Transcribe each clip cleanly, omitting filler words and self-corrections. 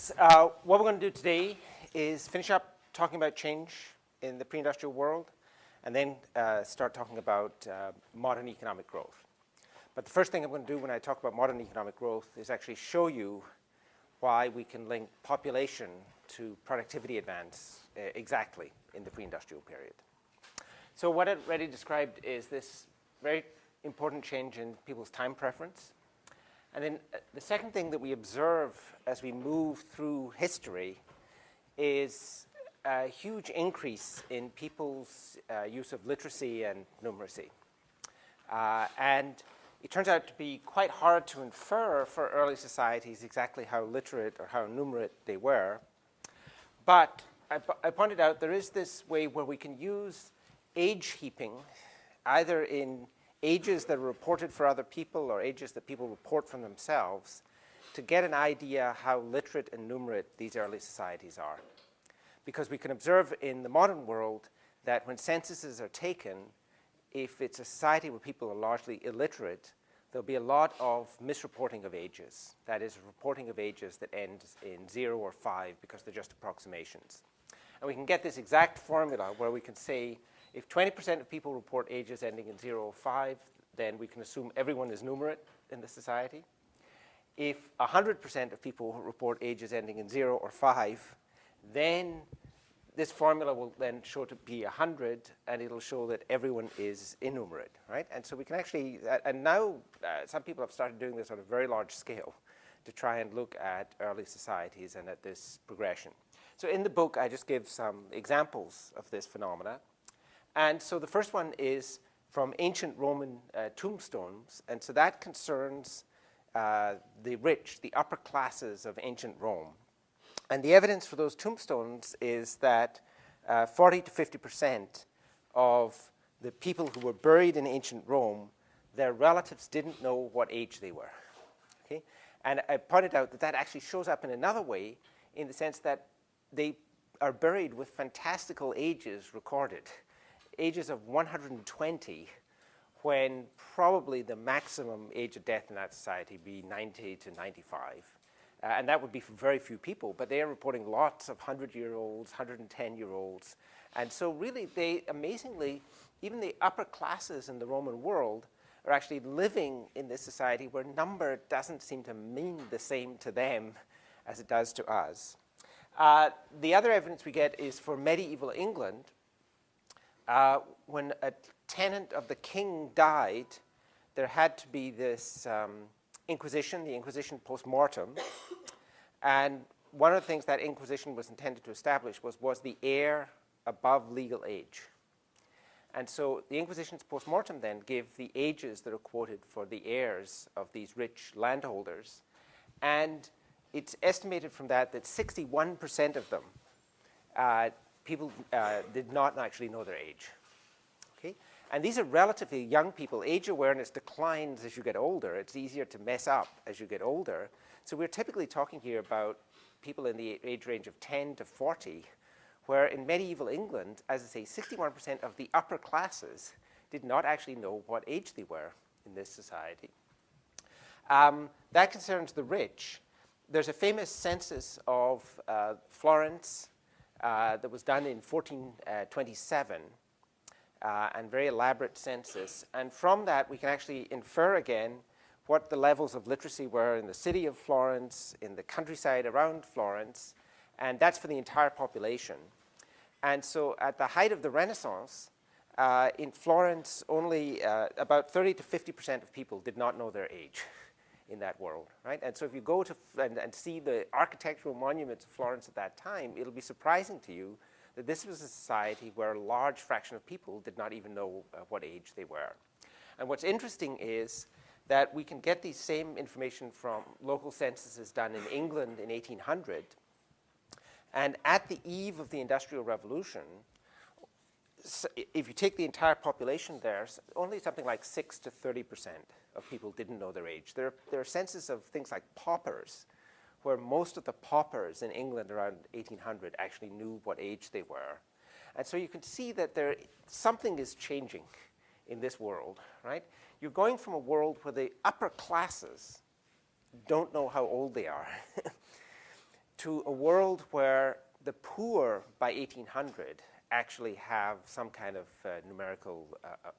Yes, what we're going to do today is finish up talking about change in the pre-industrial world and then start talking about modern economic growth. But the first thing I'm going to do when I talk about modern economic growth is actually show you why we can link population to productivity advance exactly in the pre-industrial period. So what I already described is this very important change in people's time preference. And then the second thing that we observe as we move through history is a huge increase in people's use of literacy and numeracy. And it turns out to be quite hard to infer for early societies exactly how literate or how numerate they were. But I pointed out there is this way where we can use age heaping, either in ages that are reported for other people or ages that people report from themselves, to get an idea how literate and numerate these early societies are. Because we can observe in the modern world that when censuses are taken, if it's a society where people are largely illiterate, there'll be a lot of misreporting of ages. That is, reporting of ages that ends in 0 or 5 because they're just approximations. And we can get this exact formula where we can say if 20% of people report ages ending in 0 or 5, then we can assume everyone is numerate in the society. If 100% of people report ages ending in 0 or 5, then this formula will then show to be 100, and it'll show that everyone is innumerate, right? And so we can actually, and now some people have started doing this on a very large scale to try and look at early societies and at this progression. So in the book, I just give some examples of this phenomena. And so the first one is from ancient Roman tombstones. And so that concerns the rich, the upper classes of ancient Rome. And the evidence for those tombstones is that 40 to 50% of the people who were buried in ancient Rome, their relatives didn't know what age they were. Okay? And I pointed out that that actually shows up in another way, in the sense that they are buried with fantastical ages recorded. Ages of 120, when probably the maximum age of death in that society would be 90 to 95. And that would be for very few people, but they are reporting lots of 100-year-olds, 110-year-olds. And so really, they amazingly, even the upper classes in the Roman world are actually living in this society where number doesn't seem to mean the same to them as it does to us. The other evidence we get is for medieval England. When a tenant of the king died, there had to be this Inquisition, the Inquisition post-mortem. And one of the things that Inquisition was intended to establish was the heir above legal age. And so the Inquisition's post-mortem then gave the ages that are quoted for the heirs of these rich landholders. And it's estimated from that 61% of them people did not actually know their age. Okay? And these are relatively young people. Age awareness declines as you get older. It's easier to mess up as you get older. So we're typically talking here about people in the age range of 10 to 40, where in medieval England, as I say, 61% of the upper classes did not actually know what age they were in this society. That concerns the rich. There's a famous census of Florence that was done in 1427, and very elaborate census. And from that, we can actually infer again what the levels of literacy were in the city of Florence, in the countryside around Florence, and that's for the entire population. And so at the height of the Renaissance, in Florence, only about 30 to 50% of people did not know their age in that world, right? And so if you go to and see the architectural monuments of Florence at that time, it'll be surprising to you that this was a society where a large fraction of people did not even know what age they were. And what's interesting is that we can get the same information from local censuses done in England in 1800. And at the eve of the Industrial Revolution, if you take the entire population there, only something like 6 to 30% of people didn't know their age. There are censuses of things like paupers, where most of the paupers in England around 1800 actually knew what age they were. And so you can see that something is changing in this world, right? You're going from a world where the upper classes don't know how old they are to a world where the poor by 1800 actually have some kind of numerical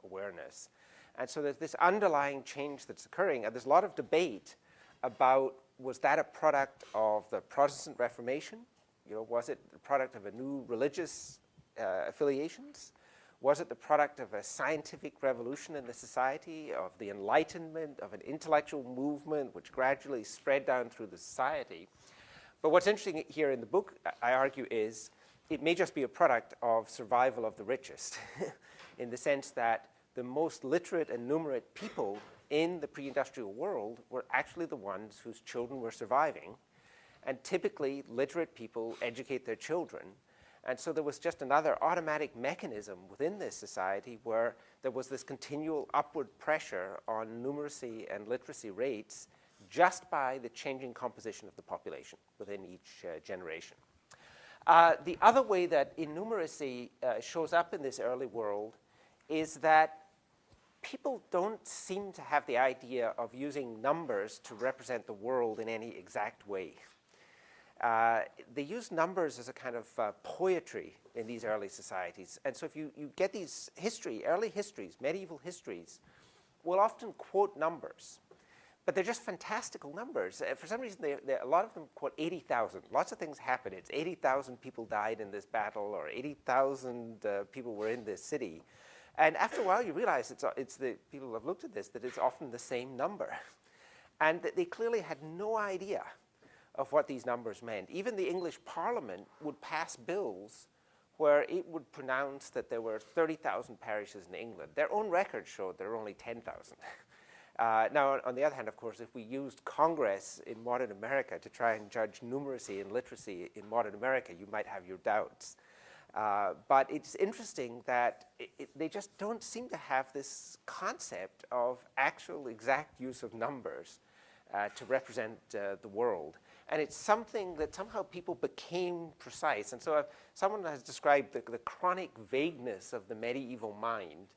awareness. And so there's this underlying change that's occurring, and there's a lot of debate about, was that a product of the Protestant Reformation? You know, was it the product of a new religious affiliations? Was it the product of a scientific revolution in the society, of the Enlightenment, of an intellectual movement which gradually spread down through the society? But what's interesting here in the book, I argue, is it may just be a product of survival of the richest in the sense that the most literate and numerate people in the pre-industrial world were actually the ones whose children were surviving. And typically, literate people educate their children. And so there was just another automatic mechanism within this society where there was this continual upward pressure on numeracy and literacy rates just by the changing composition of the population within each generation. The other way that innumeracy shows up in this early world is that people don't seem to have the idea of using numbers to represent the world in any exact way. They use numbers as a kind of poetry in these early societies. And so if you get these early histories, medieval histories, will often quote numbers. But they're just fantastical numbers. For some reason, a lot of them quote 80,000. Lots of things happen. It's 80,000 people died in this battle, or 80,000 people were in this city. And after a while, you realize it's the people who have looked at this, that it's often the same number. And that they clearly had no idea of what these numbers meant. Even the English Parliament would pass bills where it would pronounce that there were 30,000 parishes in England. Their own records showed there were only 10,000. Now, on the other hand, of course, if we used Congress in modern America to try and judge numeracy and literacy in modern America, you might have your doubts. But it's interesting that they just don't seem to have this concept of actual exact use of numbers to represent the world. And it's something that somehow people became precise. And so someone has described the chronic vagueness of the medieval mind.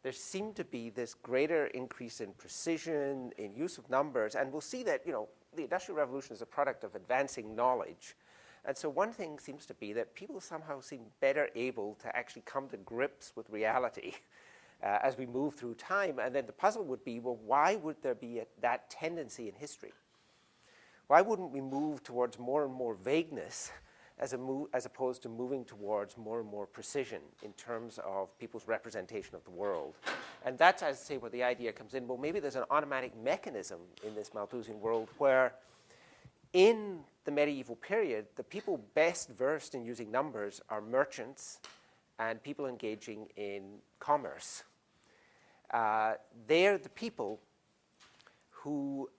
There seemed to be this greater increase in precision, in use of numbers. And we'll see that, the Industrial Revolution is a product of advancing knowledge. And so one thing seems to be that people somehow seem better able to actually come to grips with reality as we move through time. And then the puzzle would be, well, why would there be that tendency in history? Why wouldn't we move towards more and more vagueness as opposed to moving towards more and more precision in terms of people's representation of the world? And that's, as I say, where the idea comes in. Well, maybe there's an automatic mechanism in this Malthusian world where in the medieval period, the people best versed in using numbers are merchants and people engaging in commerce. They're the people who,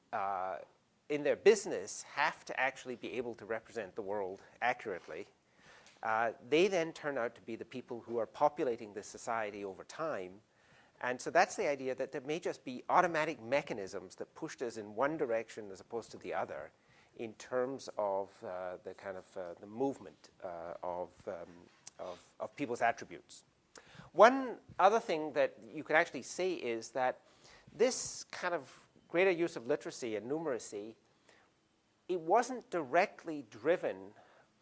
in their business, have to actually be able to represent the world accurately. They then turn out to be the people who are populating this society over time. And so that's the idea that there may just be automatic mechanisms that pushed us in one direction as opposed to the other in terms of the kind of the movement of people's attributes. One other thing that you could actually say is that this kind of greater use of literacy and numeracy, it wasn't directly driven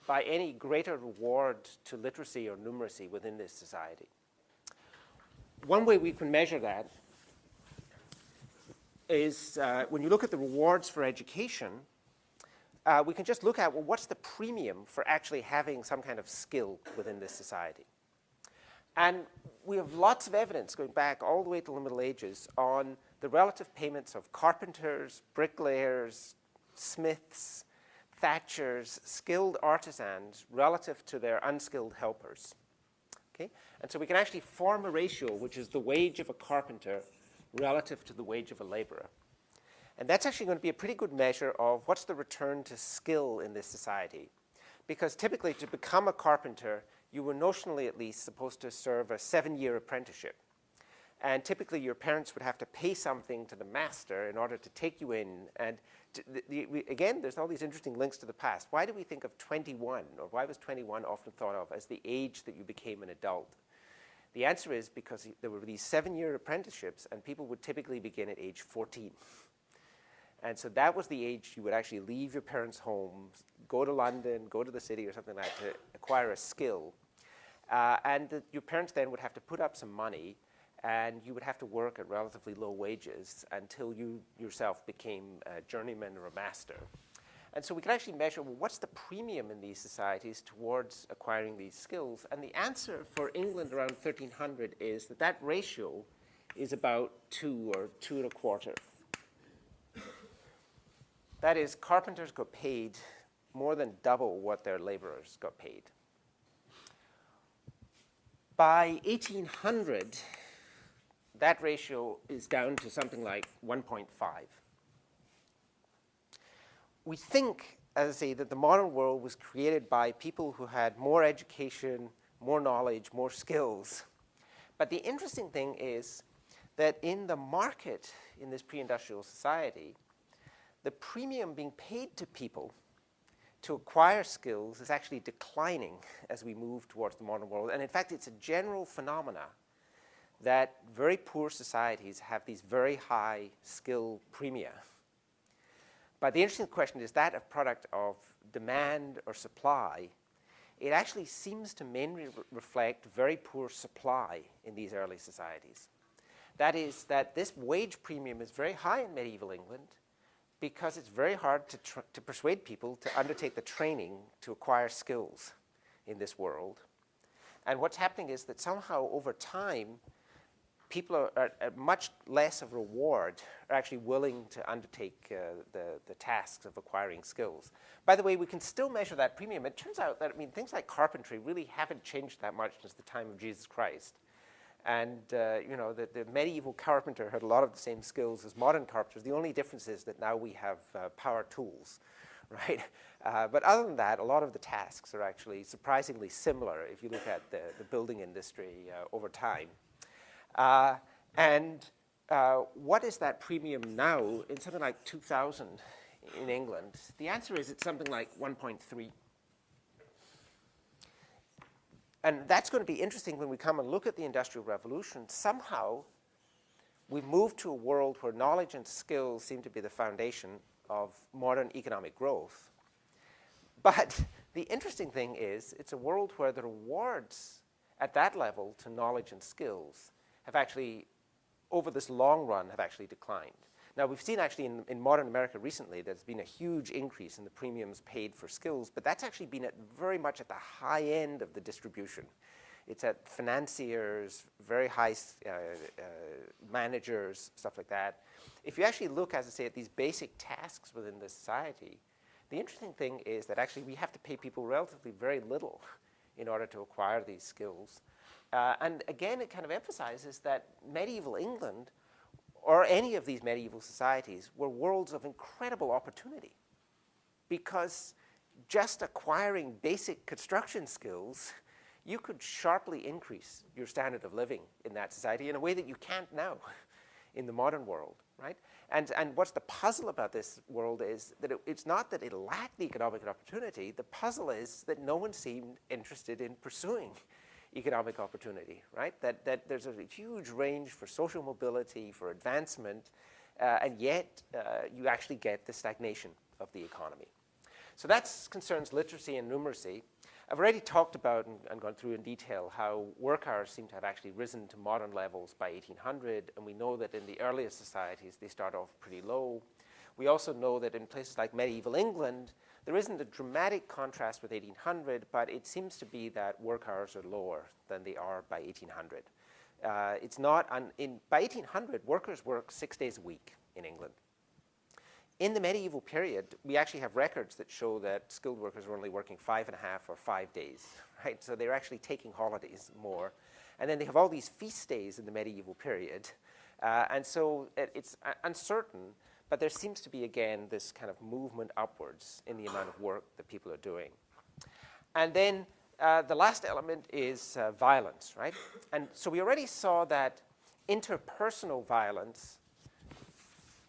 by any greater reward to literacy or numeracy within this society. One way we can measure that is when you look at the rewards for education, we can just look at, well, what's the premium for actually having some kind of skill within this society? And we have lots of evidence going back all the way to the Middle Ages on the relative payments of carpenters, bricklayers, smiths, thatchers, skilled artisans relative to their unskilled helpers. Okay? And so we can actually form a ratio, which is the wage of a carpenter relative to the wage of a laborer. And that's actually going to be a pretty good measure of what's the return to skill in this society. Because typically, to become a carpenter, you were notionally at least supposed to serve a 7-year apprenticeship. And typically, your parents would have to pay something to the master in order to take you in. And again, there's all these interesting links to the past. Why do we think of 21, or why was 21 often thought of as the age that you became an adult? The answer is because there were these 7-year apprenticeships, and people would typically begin at age 14. And so that was the age you would actually leave your parents' homes, go to London, go to the city or something like that to acquire a skill. Your parents then would have to put up some money, and you would have to work at relatively low wages until you yourself became a journeyman or a master. And so we can actually measure, well, what's the premium in these societies towards acquiring these skills? And the answer for England around 1300 is that that ratio is about 2 or 2 1/4. That is, carpenters got paid more than double what their laborers got paid. By 1800, that ratio is down to something like 1.5. We think, as I say, that the modern world was created by people who had more education, more knowledge, more skills. But the interesting thing is that in the market in this pre-industrial society, the premium being paid to people to acquire skills is actually declining as we move towards the modern world. And in fact, it's a general phenomena that very poor societies have these very high skill premia. But the interesting question is that a product of demand or supply? It actually seems to mainly reflect very poor supply in these early societies. That is, that this wage premium is very high in medieval England because it's very hard to persuade people to undertake the training to acquire skills in this world. And what's happening is that somehow over time, people are at much less of a reward are actually willing to undertake the tasks of acquiring skills. By the way, we can still measure that premium. It turns out that, I mean, things like carpentry really haven't changed that much since the time of Jesus Christ. And you know, the medieval carpenter had a lot of the same skills as modern carpenters. The only difference is that now we have power tools, right? But other than that, a lot of the tasks are actually surprisingly similar if you look at the building industry over time. What is that premium now in something like 2000 in England? The answer is it's something like 1.3. And that's going to be interesting when we come and look at the Industrial Revolution. Somehow, we've moved to a world where knowledge and skills seem to be the foundation of modern economic growth. But the interesting thing is it's a world where the rewards at that level to knowledge and skills have actually, over this long run, have actually declined. Now, we've seen actually in modern America recently there's been a huge increase in the premiums paid for skills, but that's actually been very much at the high end of the distribution. It's at financiers, very high managers, stuff like that. If you actually look, as I say, at these basic tasks within the society, the interesting thing is that actually we have to pay people relatively very little in order to acquire these skills. And again, it kind of emphasizes that medieval England, or any of these medieval societies, were worlds of incredible opportunity. Because just acquiring basic construction skills, you could sharply increase your standard of living in that society in a way that you can't now in the modern world, right? And what's the puzzle about this world is that it's not that it lacked economic opportunity. The puzzle is that no one seemed interested in pursuing economic opportunity, right? That there's a huge range for social mobility, for advancement, and yet you actually get the stagnation of the economy. So that concerns literacy and numeracy. I've already talked about and gone through in detail how work hours seem to have actually risen to modern levels by 1800, and we know that in the earliest societies they start off pretty low. We also know that in places like medieval England, there isn't a dramatic contrast with 1800, but it seems to be that work hours are lower than they are by 1800. It's not, by 1800, workers work 6 days a week in England. In the medieval period, we actually have records that show that skilled workers were only working 5.5 or 5 days, right? So they're actually taking holidays more. And then they have all these feast days in the medieval period. And so it's uncertain, but there seems to be, again, this kind of movement upwards in the amount of work that people are doing. And then the last element is violence, right? And so we already saw that interpersonal violence,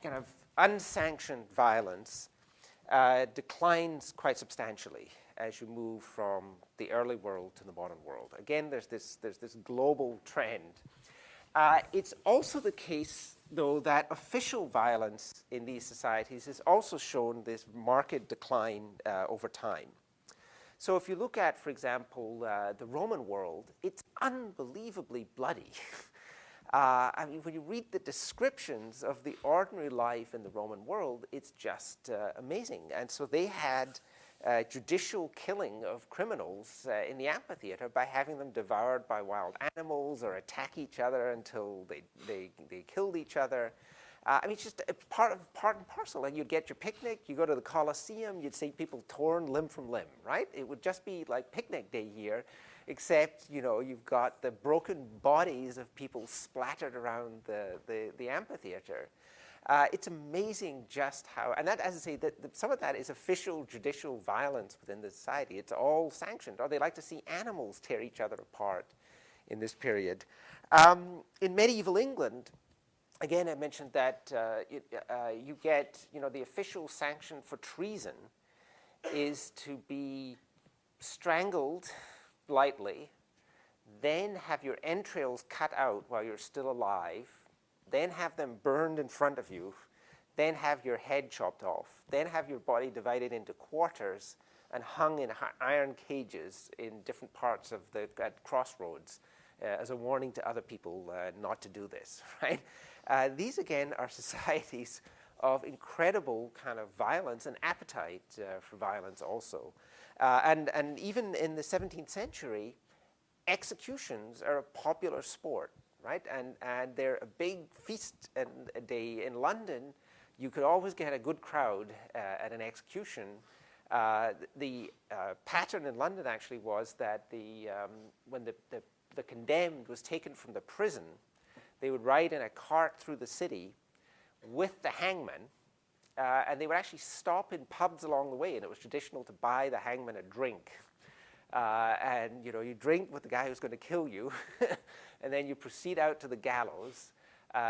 kind of unsanctioned violence, declines quite substantially as you move from the early world to the modern world. Again, there's this global trend. It's also the case though, that official violence in these societies has also shown this marked decline over time. So if you look at, for example, the Roman world, it's unbelievably bloody. I mean, when you read the descriptions of the ordinary life in the Roman world, it's just amazing. And so they had judicial killing of criminals in the amphitheater by having them devoured by wild animals or attack each other until they killed each other. I mean, it's just a part and parcel. And you'd get your picnic, you go to the Colosseum, you'd see people torn limb from limb, right? It would just be like picnic day here, except, you know, you've got the broken bodies of people splattered around the amphitheater. It's amazing just how, and that, as I say, some of that is official judicial violence within the society. It's all sanctioned, or they like to see animals tear each other apart in this period. In medieval England, again, I mentioned that you get, you know, the official sanction for treason is to be strangled lightly, then have your entrails cut out while you're still alive, then have them burned in front of you, then have your head chopped off, then have your body divided into quarters and hung in iron cages in different parts of the crossroads as a warning to other people not to do this, right? These, again, are societies of incredible kind of violence and appetite for violence also. And even in the 17th century, executions are a popular sport, right? And they're a big feast and a day in London. You could always get a good crowd at an execution. The pattern in London actually was that when the condemned was taken from the prison, they would ride in a cart through the city with the hangman, and they would actually stop in pubs along the way, and it was traditional to buy the hangman a drink. And, you know, you drink with the guy who's going to kill you, and then you proceed out to the gallows.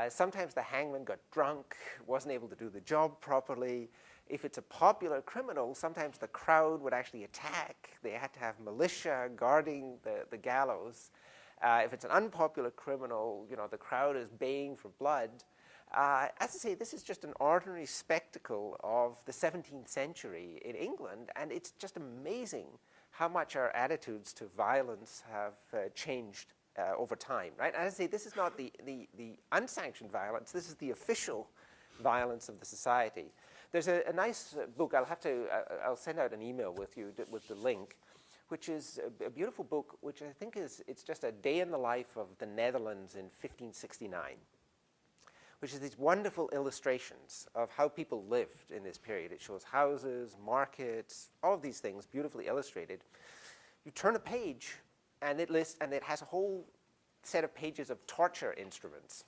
Sometimes the hangman got drunk, wasn't able to do the job properly. If it's a popular criminal, sometimes the crowd would actually attack. They had to have militia guarding the gallows. If it's an unpopular criminal, you know, the crowd is baying for blood. As I say, this is just an ordinary spectacle of the 17th century in England, and it's just amazing how much our attitudes to violence have changed over time, right? As I say, this is not the unsanctioned violence, this is the official violence of the society. There's a nice book, I'll send out an email with you with the link, which is a beautiful book, which I think it's just a day in the life of the Netherlands in 1569, which is these wonderful illustrations of how people lived in this period. It shows houses, markets, all of these things beautifully illustrated. You turn a page, and it has a whole set of pages of torture instruments.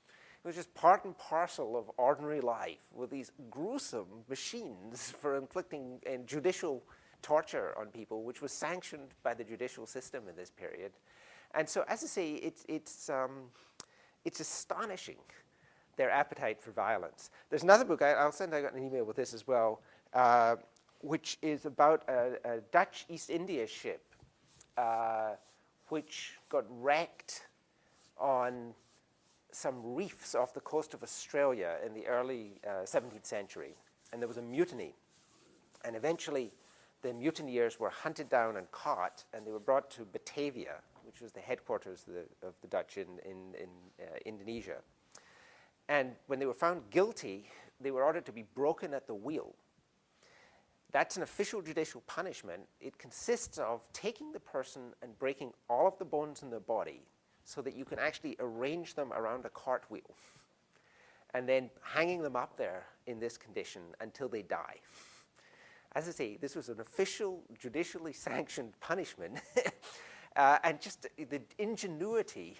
It was just part and parcel of ordinary life with these gruesome machines for inflicting judicial torture on people, which was sanctioned by the judicial system in this period. And so, as I say, it's astonishing, their appetite for violence. There's another book, I'll send out an email with this as well, which is about a Dutch East India ship which got wrecked on some reefs off the coast of Australia in the early 17th century. And there was a mutiny. And eventually, the mutineers were hunted down and caught, and they were brought to Batavia, which was the headquarters of the Dutch in Indonesia. And when they were found guilty, they were ordered to be broken at the wheel. That's an official judicial punishment. It consists of taking the person and breaking all of the bones in their body so that you can actually arrange them around a cartwheel, and then hanging them up there in this condition until they die. As I say, this was an official, judicially sanctioned punishment, and just the ingenuity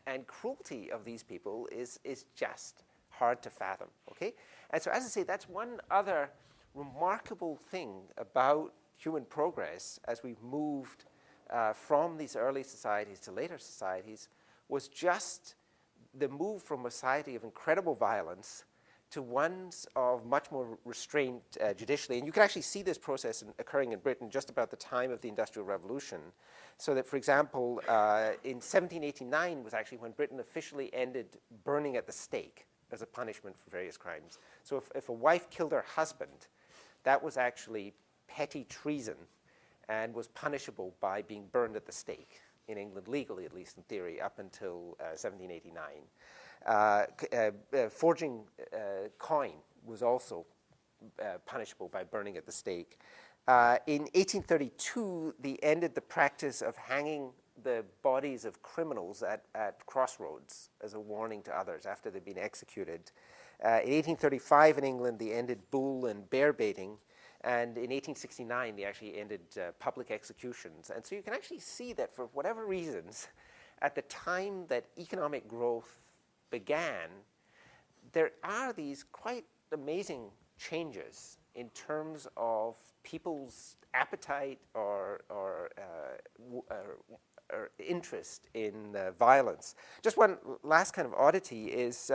and cruelty of these people is just hard to fathom, okay? And so, as I say, that's one other remarkable thing about human progress as we've moved from these early societies to later societies, was just the move from a society of incredible violence to ones of much more restraint judicially. And you can actually see this process occurring in Britain just about the time of the Industrial Revolution. So that, for example, in 1789 was actually when Britain officially ended burning at the stake. as a punishment for various crimes. So if a wife killed her husband, that was actually petty treason and was punishable by being burned at the stake, in England legally, at least in theory, up until 1789. Forging coin was also punishable by burning at the stake. In 1832, they ended the practice of hanging the bodies of criminals at crossroads as a warning to others after they'd been executed. In 1835 in England, they ended bull and bear baiting. And in 1869, they actually ended public executions. And so you can actually see that for whatever reasons, at the time that economic growth began, there are these quite amazing changes in terms of people's appetite or interest in violence. Just one last kind of oddity is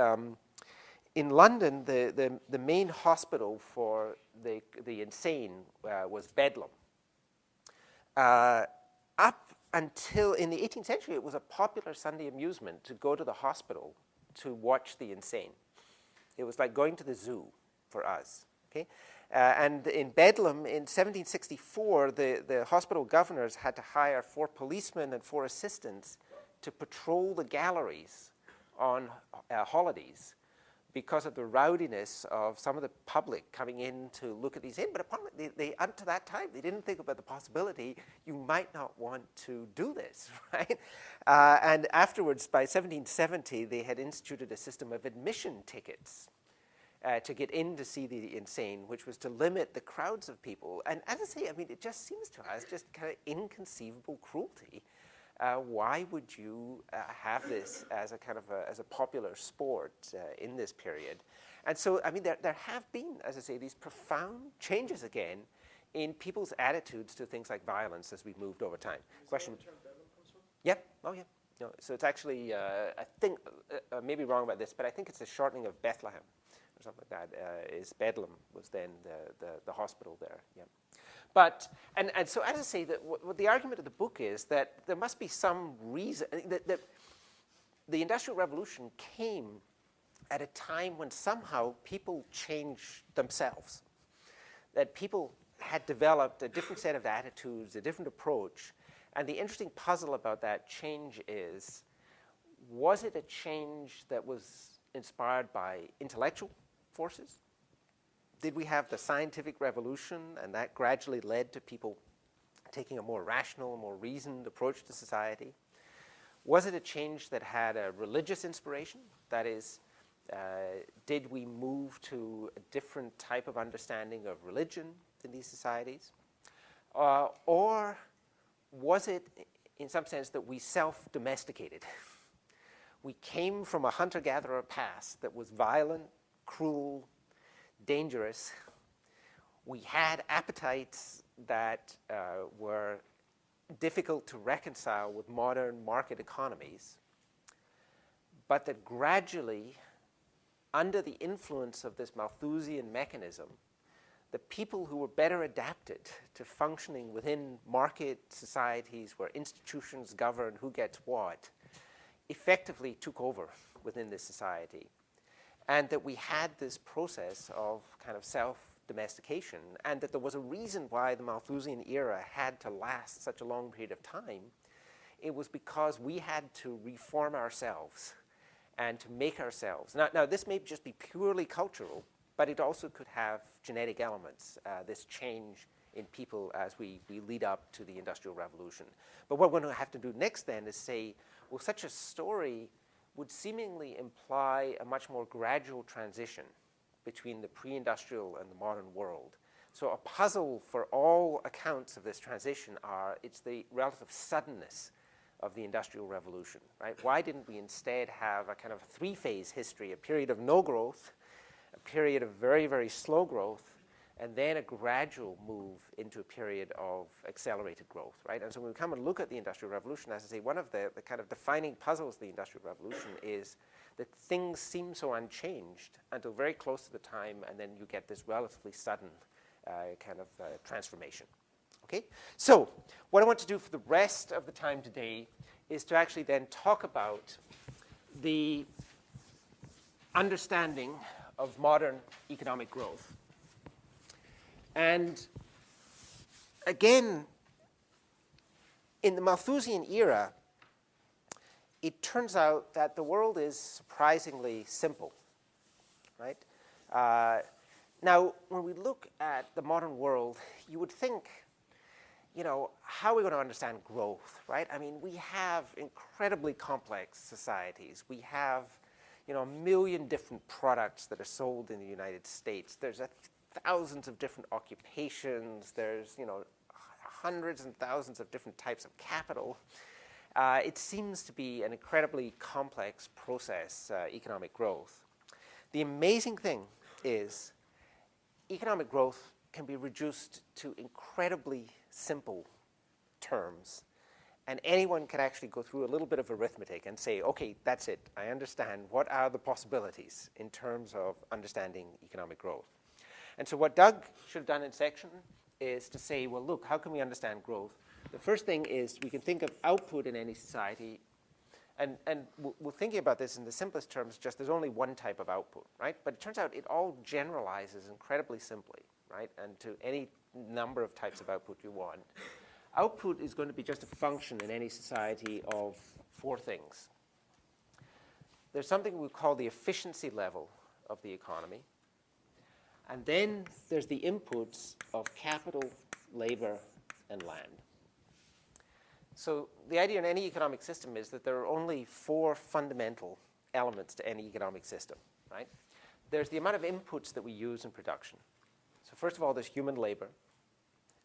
in London, the main hospital for the insane was Bedlam. Up until in the 18th century, it was a popular Sunday amusement to go to the hospital to watch the insane. It was like going to the zoo for us. Okay? And in Bedlam, in 1764, the hospital governors had to hire 4 policemen and 4 assistants to patrol the galleries on holidays because of the rowdiness of some of the public coming in to look at these in. But they up to that time, they didn't think about the possibility you might not want to do this, right? And afterwards, by 1770, they had instituted a system of admission tickets to get in to see the insane, which was to limit the crowds of people. And as I say, I mean, it just seems to us just kind of inconceivable cruelty. Why would you have this as a kind of as a popular sport in this period? And so, I mean, there have been, as I say, these profound changes again in people's attitudes to things like violence as we've moved over time. Question? Where the term Bedlam comes from? Yeah. Oh, yeah. No. So it's actually, I think, I may be wrong about this, but I think it's a shortening of Bethlehem or something like that. Is Bedlam was then the hospital there. Yeah. But, and so as I say, what the argument of the book is that there must be some reason, that the Industrial Revolution came at a time when somehow people changed themselves, that people had developed a different set of attitudes, a different approach. And the interesting puzzle about that change is, was it a change that was inspired by intellectual forces? Did we have the scientific revolution, and that gradually led to people taking a more rational, more reasoned approach to society? Was it a change that had a religious inspiration? That is, did we move to a different type of understanding of religion in these societies? Or was it, in some sense, that we self-domesticated? We came from a hunter-gatherer past that was violent, cruel, dangerous. We had appetites that were difficult to reconcile with modern market economies, but that gradually, under the influence of this Malthusian mechanism, the people who were better adapted to functioning within market societies where institutions govern who gets what, effectively took over within this society. And that we had this process of kind of self-domestication, and that there was a reason why the Malthusian era had to last such a long period of time. It was because we had to reform ourselves and to make ourselves. Now this may just be purely cultural, but it also could have genetic elements, this change in people as we lead up to the Industrial Revolution. But what we're going to have to do next then is say, well, such a story would seemingly imply a much more gradual transition between the pre-industrial and the modern world. So a puzzle for all accounts of this transition it's the relative suddenness of the Industrial Revolution, right? Why didn't we instead have a kind of 3-phase history, a period of no growth, a period of very, very slow growth, and then a gradual move into a period of accelerated growth, right? And so when we come and look at the Industrial Revolution, as I say, one of the kind of defining puzzles of the Industrial Revolution is that things seem so unchanged until very close to the time, and then you get this relatively sudden kind of transformation, okay? So what I want to do for the rest of the time today is to actually then talk about the understanding of modern economic growth. And again, in the Malthusian era, it turns out that the world is surprisingly simple, right? Now, when we look at the modern world, you would think, you know, how are we going to understand growth, right? I mean, we have incredibly complex societies. We have, you know, 1 million different products that are sold in the United States. There's thousands of different occupations. There's, you know, hundreds and thousands of different types of capital. It seems to be an incredibly complex process, economic growth. The amazing thing is economic growth can be reduced to incredibly simple terms, and anyone can actually go through a little bit of arithmetic and say, okay, that's it. I understand. What are the possibilities in terms of understanding economic growth? And so what Doug should have done in section is to say, well, look, how can we understand growth? The first thing is we can think of output in any society, and we're thinking about this in the simplest terms, just there's only one type of output, right? But it turns out it all generalizes incredibly simply, right? And to any number of types of output you want. Output is going to be just a function in any society of 4 things. There's something we call the efficiency level of the economy. And then there's the inputs of capital, labor, and land. So the idea in any economic system is that there are only 4 fundamental elements to any economic system, right? There's the amount of inputs that we use in production. So first of all, there's human labor.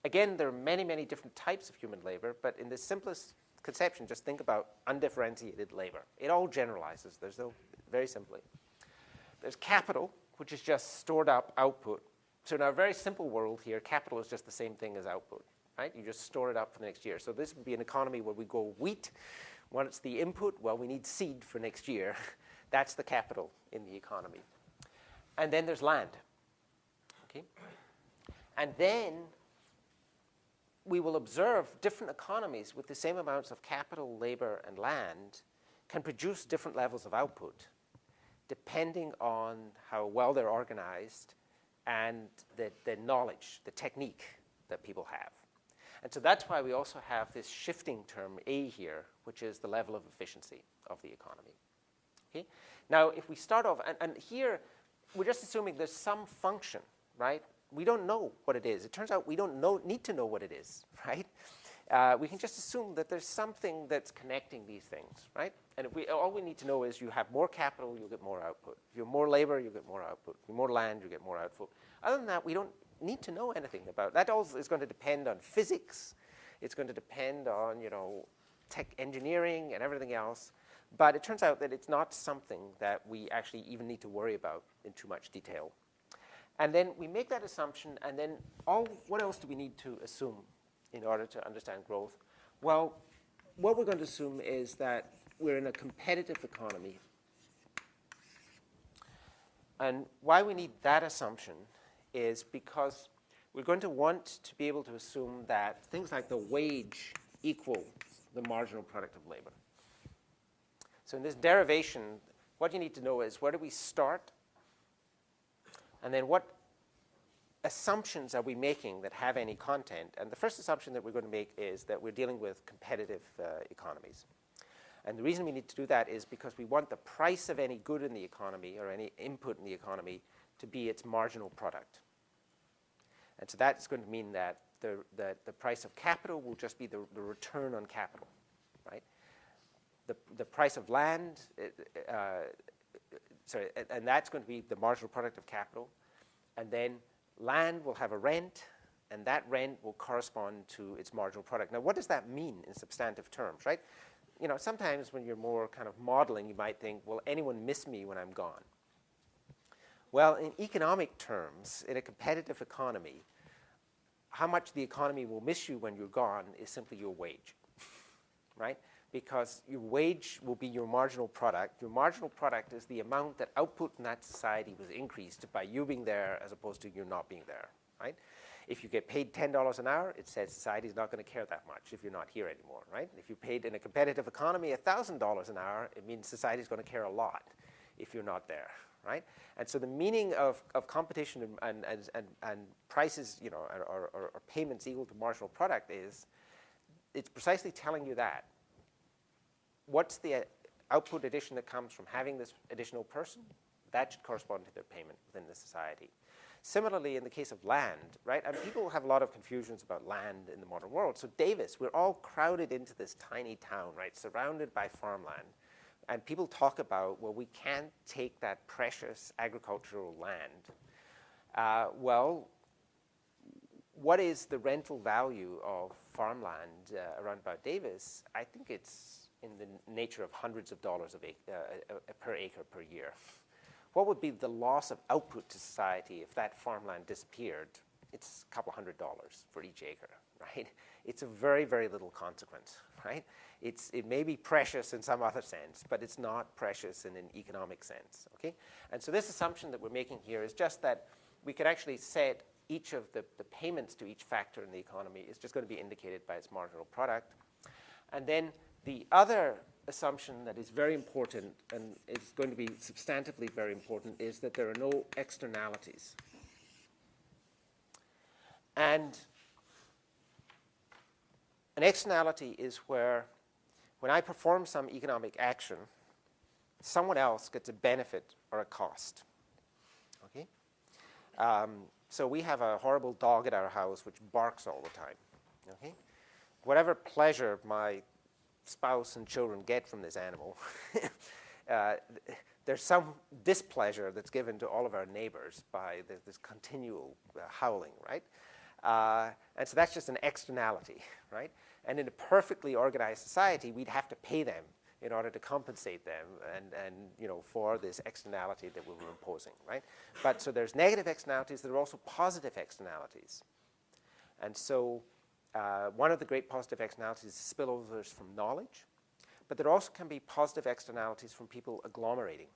Again, there are many, many different types of human labor, but in the simplest conception, just think about undifferentiated labor. It all generalizes. There's no, very simply. There's capital, which is just stored up output. So in our very simple world here, capital is just the same thing as output, right? You just store it up for the next year. So this would be an economy where we go wheat. What's the input? Well, we need seed for next year. That's the capital in the economy. And then there's land, okay? And then we will observe different economies with the same amounts of capital, labor, and land can produce different levels of output depending on how well they're organized and the knowledge, the technique that people have. And so that's why we also have this shifting term A here, which is the level of efficiency of the economy. Okay? Now, if we start off, and here we're just assuming there's some function, right? We don't know what it is. It turns out we don't need to know what it is, right? We can just assume that there's something that's connecting these things, right? And if all we need to know is you have more capital, you'll get more output. If you have more labor, you'll get more output. If you have more land, you get more output. Other than that, we don't need to know anything about. That all is going to depend on physics. It's going to depend on, you know, tech engineering and everything else. But it turns out that it's not something that we actually even need to worry about in too much detail. And then we make that assumption, and then what else do we need to assume in order to understand growth? Well, what we're going to assume is that we're in a competitive economy. And why we need that assumption is because we're going to want to be able to assume that things like the wage equal the marginal product of labor. So in this derivation, what you need to know is where do we start? And then what assumptions are we making that have any content? And the first assumption that we're going to make is that we're dealing with competitive economies. And the reason we need to do that is because we want the price of any good in the economy or any input in the economy to be its marginal product. And so that's going to mean that the price of capital will just be the return on capital, right? The price of land, and that's going to be the marginal product of capital. And then land will have a rent, and that rent will correspond to its marginal product. Now, what does that mean in substantive terms, right? You know, sometimes when you're more kind of modeling, you might think, will anyone miss me when I'm gone? Well, in economic terms, in a competitive economy, how much the economy will miss you when you're gone is simply your wage, right? Because your wage will be your marginal product. Your marginal product is the amount that output in that society was increased by you being there as opposed to you not being there, right? If you get paid $10 an hour, it says society's not going to care that much if you're not here anymore, right? If you paid in a competitive economy $1,000 an hour, it means society's going to care a lot if you're not there, right? And so the meaning of competition and prices, you know, or payments equal to marginal product is, it's precisely telling you that. What's the output addition that comes from having this additional person? That should correspond to their payment within the society. Similarly, in the case of land, right? And people have a lot of confusions about land in the modern world. So Davis, we're all crowded into this tiny town, right? Surrounded by farmland. And people talk about, well, we can't take that precious agricultural land. Well, what is the rental value of farmland around about Davis? I think it's in the nature of hundreds of dollars per acre per year. What would be the loss of output to society if that farmland disappeared? It's a couple $100 for each acre, right? It's a very, very little consequence, right? It may be precious in some other sense, but it's not precious in an economic sense, okay? And so this assumption that we're making here is just that we could actually set each of the payments to each factor in the economy is just going to be indicated by its marginal product. And then the other assumption that is very important and is going to be substantively very important is that there are no externalities. And an externality is where, when I perform some economic action, someone else gets a benefit or a cost. Okay? So we have a horrible dog at our house which barks all the time. Okay? Whatever pleasure my spouse and children get from this animal, there's some displeasure that's given to all of our neighbors by this continual howling, right? And so that's just an externality, right? And in a perfectly organized society, we'd have to pay them in order to compensate them and you know, for this externality that we were imposing, right? But so there's negative externalities. There are also positive externalities. And so one of the great positive externalities is spillovers from knowledge, but there also can be positive externalities from people agglomerating.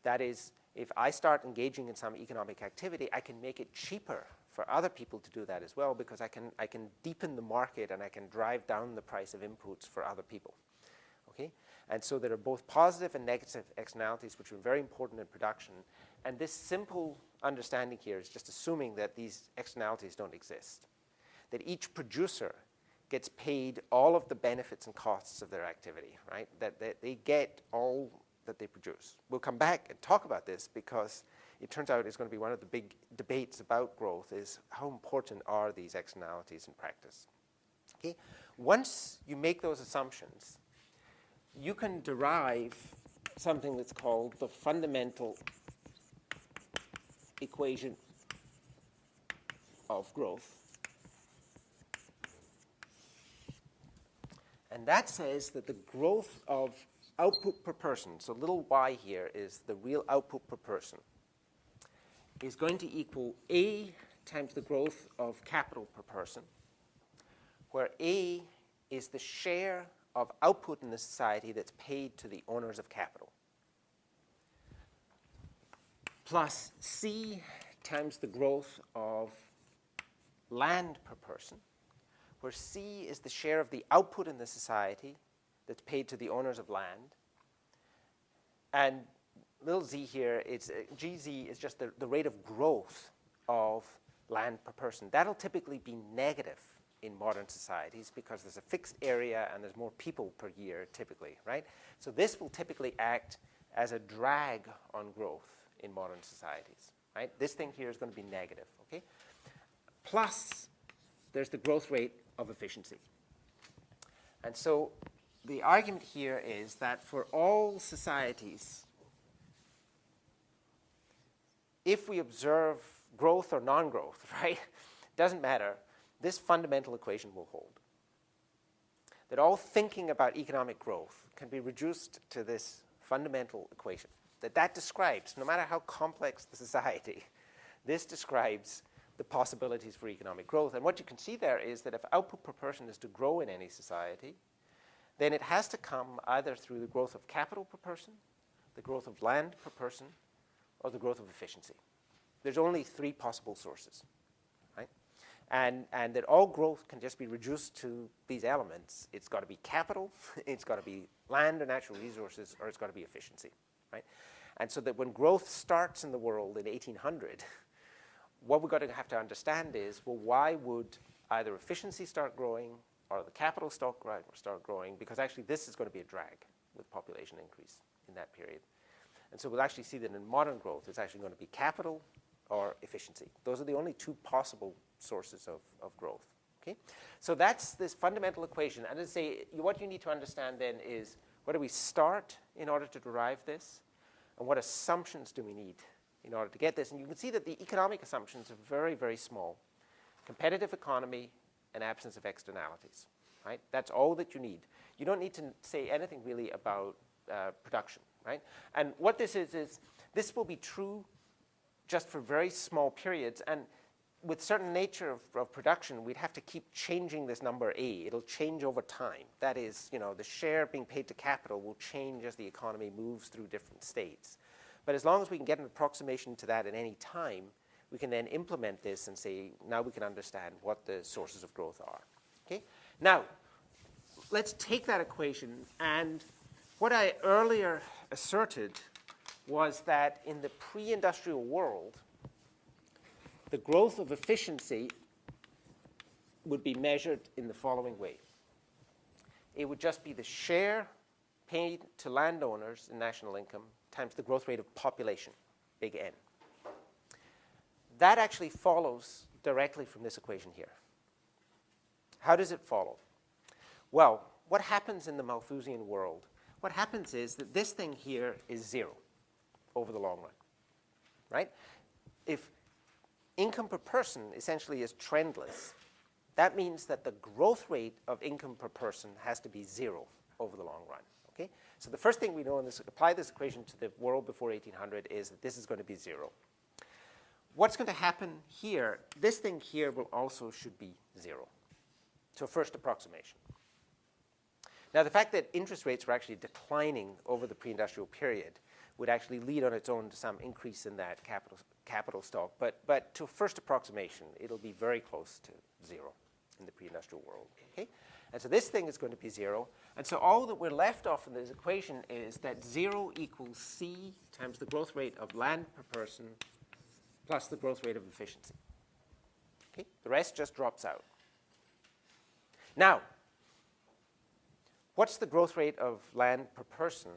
That is, if I start engaging in some economic activity, I can make it cheaper for other people to do that as well, because I can deepen the market and I can drive down the price of inputs for other people. Okay? And so there are both positive and negative externalities, which are very important in production. And this simple understanding here is just assuming that these externalities don't exist, that each producer gets paid all of the benefits and costs of their activity, right? That they get all that they produce. We'll come back and talk about this because it turns out it's going to be one of the big debates about growth is how important are these externalities in practice. Okay? Once you make those assumptions, you can derive something that's called the fundamental equation of growth. And that says that the growth of output per person, so little y here is the real output per person, is going to equal A times the growth of capital per person, where A is the share of output in the society that's paid to the owners of capital, plus C times the growth of land per person, where C is the share of the output in the society that's paid to the owners of land. And little z here, GZ is just the rate of growth of land per person. That'll typically be negative in modern societies because there's a fixed area and there's more people per year typically, right? So this will typically act as a drag on growth in modern societies, right? This thing here is going to be negative, okay? Plus, there's the growth rate of efficiency. And so the argument here is that for all societies, if we observe growth or non-growth, right, doesn't matter, this fundamental equation will hold. That all thinking about economic growth can be reduced to this fundamental equation. That describes, no matter how complex the society, this describes the possibilities for economic growth. And what you can see there is that if output per person is to grow in any society, then it has to come either through the growth of capital per person, the growth of land per person, or the growth of efficiency. There's only three possible sources, right? And that all growth can just be reduced to these elements. It's got to be capital, it's got to be land or natural resources, or it's got to be efficiency, right? And so that when growth starts in the world in 1800, what we're going to have to understand is, well, why would either efficiency start growing or the capital stock start growing? Because actually this is going to be a drag with population increase in that period. And so we'll actually see that in modern growth, it's actually going to be capital or efficiency. Those are the only two possible sources of growth. Okay? So that's this fundamental equation. And let's say what you need to understand then is, where do we start in order to derive this? And what assumptions do we need in order to get this? And you can see that the economic assumptions are very, very small. Competitive economy and absence of externalities. Right? That's all that you need. You don't need to say anything really about production. Right? And what this is this will be true just for very small periods. And with certain nature of production, we'd have to keep changing this number A. It'll change over time. That is, the share being paid to capital will change as the economy moves through different states. But as long as we can get an approximation to that at any time, we can then implement this and say, now we can understand what the sources of growth are. Okay? Now, let's take that equation, and what I earlier asserted was that in the pre-industrial world, the growth of efficiency would be measured in the following way. It would just be the share paid to landowners in national income times the growth rate of population, big N. That actually follows directly from this equation here. How does it follow? Well, what happens in the Malthusian world? What happens is that this thing here is 0 over the long run, right? If income per person essentially is trendless, that means that the growth rate of income per person has to be 0 over the long run. Okay? So the first thing we know, and apply this equation to the world before 1800, is that this is going to be 0. What's going to happen here, this thing here will also should be 0. So first approximation. Now the fact that interest rates were actually declining over the pre-industrial period would actually lead on its own to some increase in that capital stock. But to first approximation, it'll be very close to 0 in the pre-industrial world. Okay? And so this thing is going to be 0. And so all that we're left off in this equation is that 0 equals C times the growth rate of land per person plus the growth rate of efficiency. Okay? The rest just drops out. Now, what's the growth rate of land per person?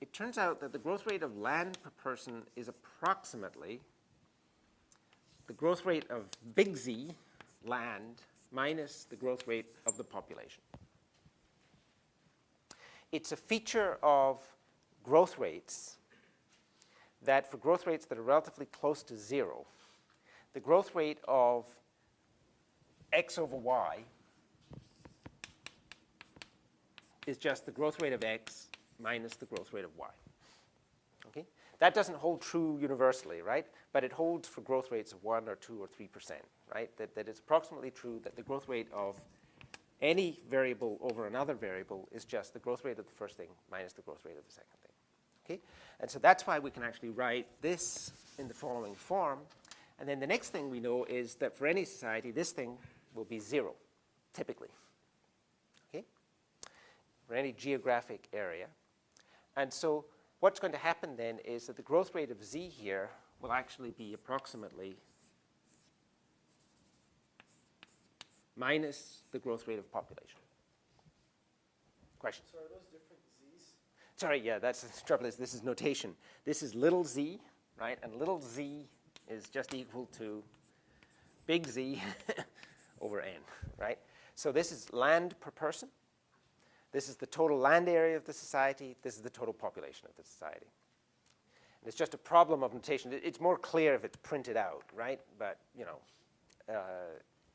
It turns out that the growth rate of land per person is approximately the growth rate of big Z, land, minus the growth rate of the population. It's a feature of growth rates that for growth rates that are relatively close to 0, the growth rate of x over y is just the growth rate of x minus the growth rate of y. Okay? That doesn't hold true universally, right? But it holds for growth rates of 1 or 2 or 3%, right? That it's approximately true that the growth rate of any variable over another variable is just the growth rate of the first thing minus the growth rate of the second thing. Okay? And so that's why we can actually write this in the following form. And then the next thing we know is that for any society, this thing will be 0, typically. Okay? For any geographic area. And so what's going to happen then is that the growth rate of Z here will actually be approximately minus the growth rate of population. Question? So are those different Z's? Sorry, yeah, that's the trouble is this is notation. This is little z, right? And little z is just equal to big Z over N, right? So this is land per person. This is the total land area of the society. This is the total population of the society. And it's just a problem of notation. It's more clear if it's printed out, right? But,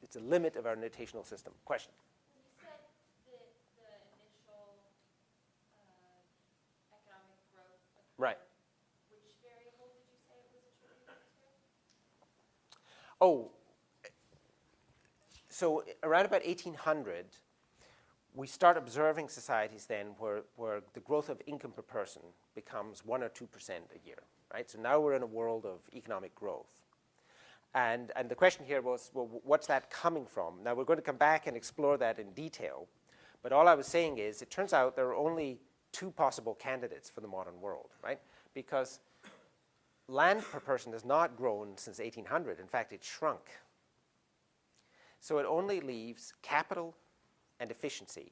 it's a limit of our notational system. Question? You said the initial economic growth occurred. Right. Which variable did you say it was attributed to? Oh, so around about 1800, we start observing societies then where the growth of income per person becomes 1 or 2% a year, right? So now we're in a world of economic growth. And the question here was, well, what's that coming from? Now, we're going to come back and explore that in detail. But all I was saying is, it turns out there are only 2 possible candidates for the modern world, right? because land per person has not grown since 1800. In fact, it shrunk. So it only leaves capital and efficiency,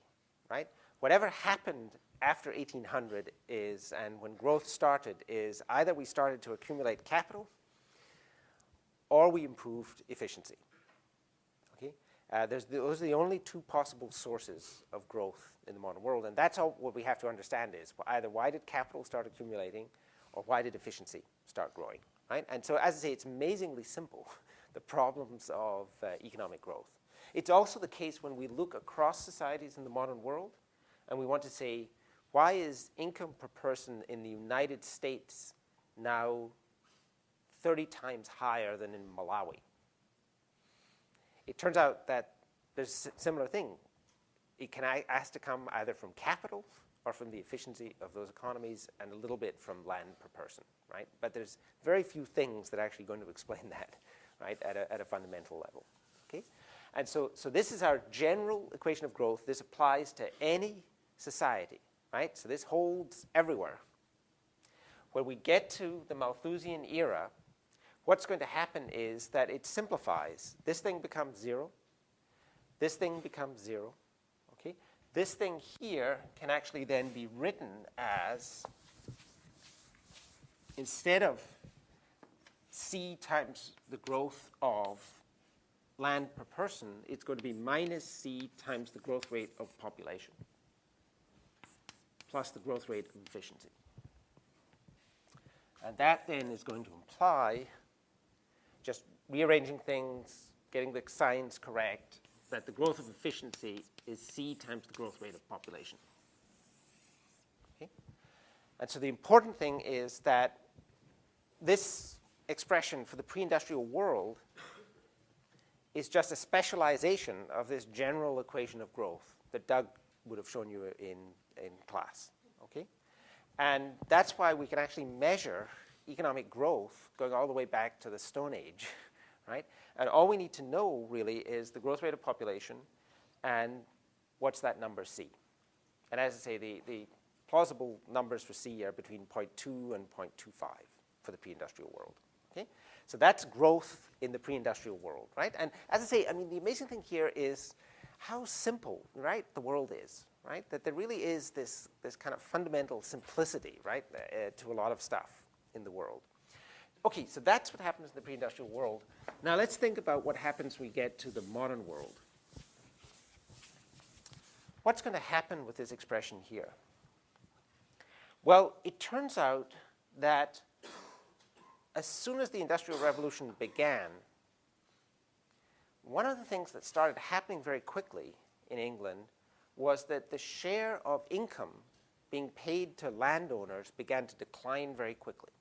right? Whatever happened after 1800 is, and when growth started, is either we started to accumulate capital or we improved efficiency. Okay? Those are the only two possible sources of growth in the modern world, and that's all what we have to understand is either why did capital start accumulating or why did efficiency start growing, right? And so, as I say, it's amazingly simple, the problems of economic growth. It's also the case when we look across societies in the modern world and we want to say, why is income per person in the United States now 30 times higher than in Malawi? It turns out that there's a similar thing. It has to come either from capital or from the efficiency of those economies and a little bit from land per person, right? But there's very few things that are actually going to explain that, right, at a fundamental level, okay? And so this is our general equation of growth. This applies to any society, right? So this holds everywhere. When we get to the Malthusian era, what's going to happen is that it simplifies. This thing becomes 0. This thing becomes 0. Okay? This thing here can actually then be written as, instead of C times the growth of land per person, it's going to be minus C times the growth rate of population plus the growth rate of efficiency. And that then is going to imply, just rearranging things, getting the signs correct, that the growth of efficiency is C times the growth rate of population. Okay? And so the important thing is that this expression for the pre-industrial world is just a specialization of this general equation of growth that Doug would have shown you in class. Okay? And that's why we can actually measure economic growth going all the way back to the Stone Age, right? And all we need to know really is the growth rate of population and what's that number C. And as I say, the plausible numbers for C are between 0.2 and 0.25 for the pre-industrial world. Okay? So that's growth in the pre-industrial world, right? And as I say, I mean, the amazing thing here is how simple, right, the world is, right? That there really is this kind of fundamental simplicity, right, to a lot of stuff in the world. Okay, so that's what happens in the pre-industrial world. Now let's think about what happens when we get to the modern world. What's going to happen with this expression here? Well, it turns out that as soon as the Industrial Revolution began, one of the things that started happening very quickly in England was that the share of income being paid to landowners began to decline very quickly.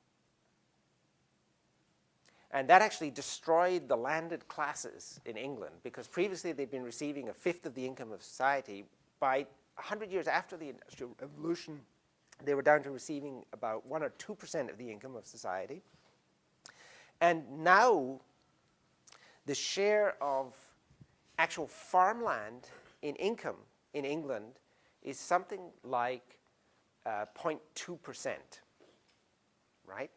And that actually destroyed the landed classes in England, because previously they'd been receiving a fifth of the income of society. By 100 years after the Industrial Revolution, they were down to receiving about 1 or 2% of the income of society. And now the share of actual farmland in income in England is something like 0.2%, right?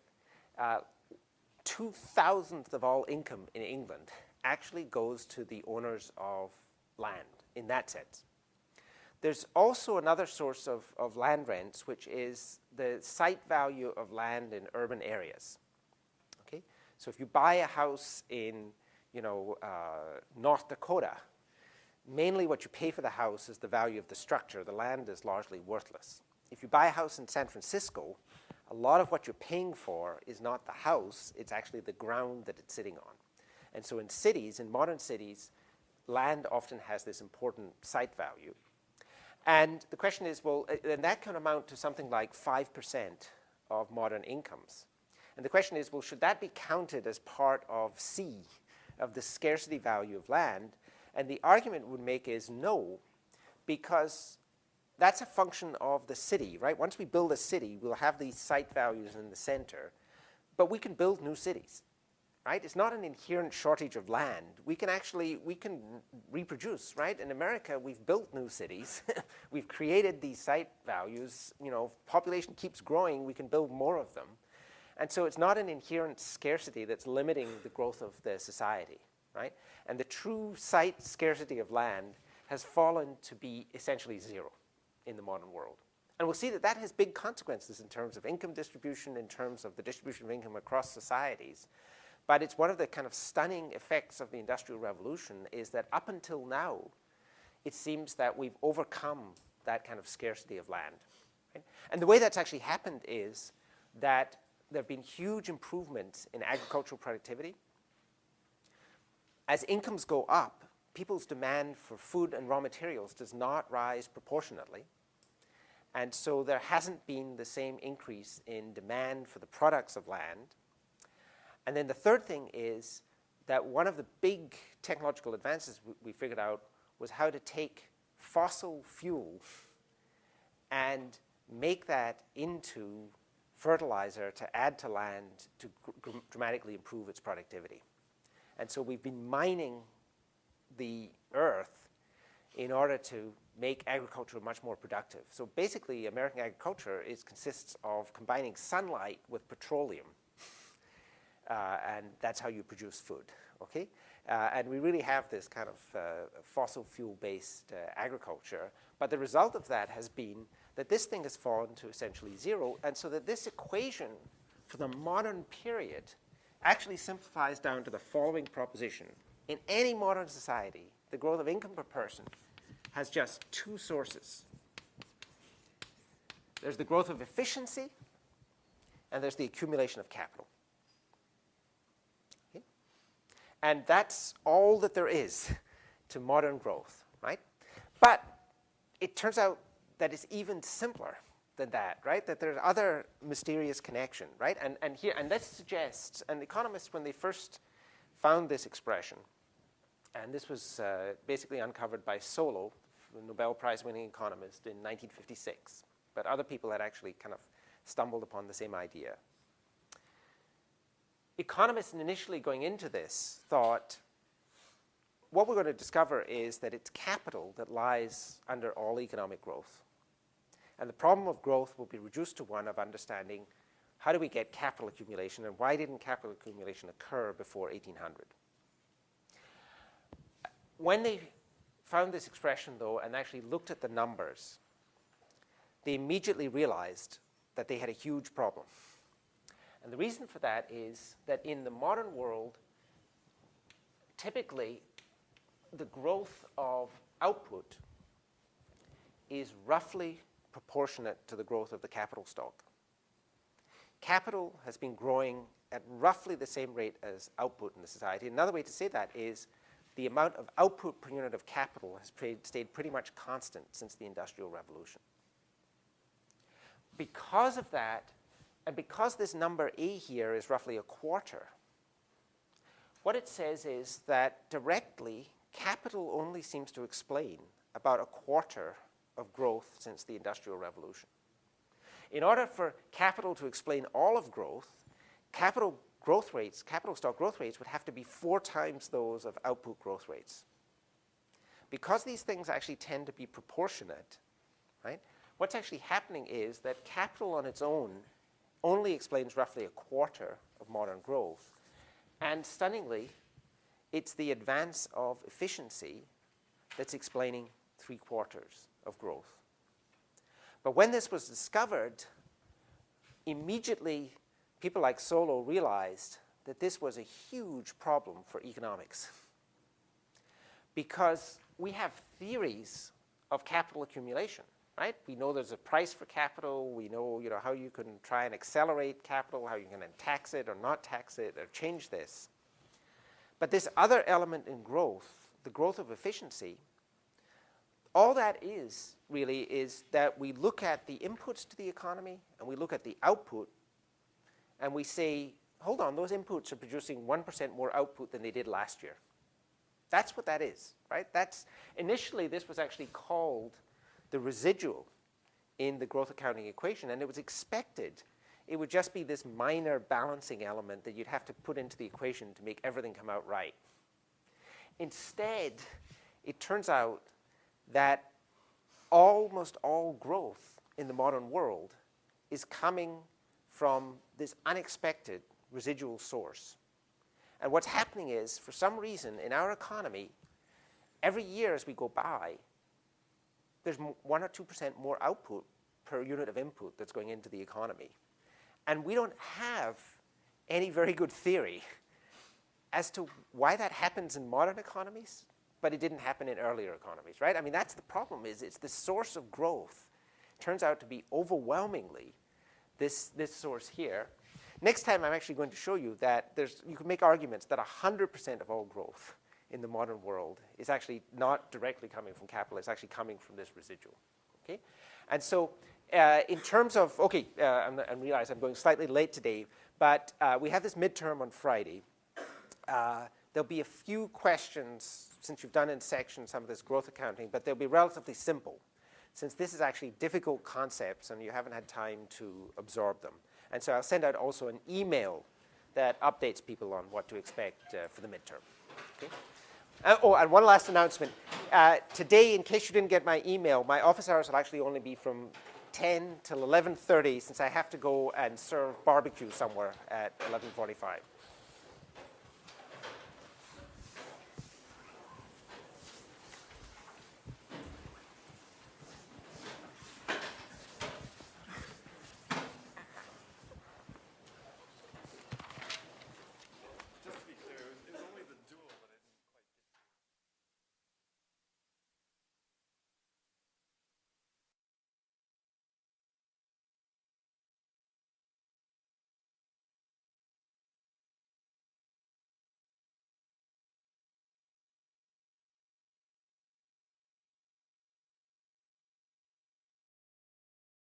2,000th of all income in England actually goes to the owners of land in that sense. There's also another source of land rents, which is the site value of land in urban areas. Okay? So if you buy a house in, North Dakota, mainly what you pay for the house is the value of the structure. The land is largely worthless. If you buy a house in San Francisco, a lot of what you're paying for is not the house, it's actually the ground that it's sitting on. And so in cities, in modern cities, land often has this important site value. And the question is, well, and that can amount to something like 5% of modern incomes. And the question is, well, should that be counted as part of C, of the scarcity value of land? And the argument would make is no, because that's a function of the city, right? Once we build a city, we'll have these site values in the center, but we can build new cities. right? It's not an inherent shortage of land. We can reproduce, right? In America, we've built new cities. We've created these site values. You know, population keeps growing, we can build more of them. And so it's not an inherent scarcity that's limiting the growth of the society, right? And the true site scarcity of land has fallen to be essentially zero in the modern world. And we'll see that that has big consequences in terms of income distribution, in terms of the distribution of income across societies. But it's one of the kind of stunning effects of the Industrial Revolution is that up until now, it seems that we've overcome that kind of scarcity of land. Right? And the way that's actually happened is that there have been huge improvements in agricultural productivity. As incomes go up, people's demand for food and raw materials does not rise proportionately. And so there hasn't been the same increase in demand for the products of land. And then the third thing is that one of the big technological advances we figured out was how to take fossil fuel and make that into fertilizer to add to land to dramatically improve its productivity. And so we've been mining the earth in order to make agriculture much more productive. So basically, American agriculture consists of combining sunlight with petroleum. And that's how you produce food, okay? And we really have this kind of fossil fuel-based agriculture. But the result of that has been that this thing has fallen to essentially zero. And so that this equation for the modern period actually simplifies down to the following proposition. In any modern society, the growth of income per person has just two sources. There's the growth of efficiency, and there's the accumulation of capital. Okay? And that's all that there is to modern growth, right? But it turns out that it's even simpler than that, right? That there's other mysterious connection, right? And this suggests, and economists, when they first found this expression, and this was basically uncovered by Solow, the Nobel Prize-winning economist, in 1956. But other people had actually kind of stumbled upon the same idea. Economists initially going into this thought, what we're going to discover is that it's capital that lies under all economic growth. And the problem of growth will be reduced to one of understanding how do we get capital accumulation, and why didn't capital accumulation occur before 1800? When they found this expression, though, and actually looked at the numbers, they immediately realized that they had a huge problem. And the reason for that is that in the modern world, typically, the growth of output is roughly proportionate to the growth of the capital stock. Capital has been growing at roughly the same rate as output in the society. Another way to say that is the amount of output per unit of capital has stayed pretty much constant since the Industrial Revolution. Because of that, and because this number A here is roughly a quarter, what it says is that directly, capital only seems to explain about a quarter of growth since the Industrial Revolution. In order for capital to explain all of growth, capital stock growth rates would have to be 4 times those of output growth rates. Because these things actually tend to be proportionate, right? What's actually happening is that capital on its own only explains roughly a quarter of modern growth. And stunningly, it's the advance of efficiency that's explaining 3/4 of growth. But when this was discovered, immediately people like Solow realized that this was a huge problem for economics. Because we have theories of capital accumulation, right? We know there's a price for capital. We know, how you can try and accelerate capital, how you can tax it or not tax it or change this. But this other element in growth, the growth of efficiency, all that is really is that we look at the inputs to the economy and we look at the output and we say, hold on, those inputs are producing 1% more output than they did last year. That's what that is, right? Initially, this was actually called the residual in the growth accounting equation, and it was expected it would just be this minor balancing element that you'd have to put into the equation to make everything come out right. Instead, it turns out that almost all growth in the modern world is coming from this unexpected residual source. And what's happening is, for some reason, in our economy, every year as we go by, there's 1 or 2% more output per unit of input that's going into the economy. And we don't have any very good theory as to why that happens in modern economies, but it didn't happen in earlier economies, right? I mean, that's the problem, is it's the source of growth turns out to be overwhelmingly this source here. Next time, I'm actually going to show you that you can make arguments that 100% of all growth in the modern world is actually not directly coming from capital. It's actually coming from this residual, okay? And so in terms of, okay, I realize I'm going slightly late today, but we have this midterm on Friday. There'll be a few questions, since you've done in section some of this growth accounting, but they'll be relatively simple, since this is actually difficult concepts and you haven't had time to absorb them. And so I'll send out also an email that updates people on what to expect for the midterm. Okay? Oh, and one last announcement. Today, in case you didn't get my email, my office hours will actually only be from 10 till 11:30, since I have to go and serve barbecue somewhere at 11:45.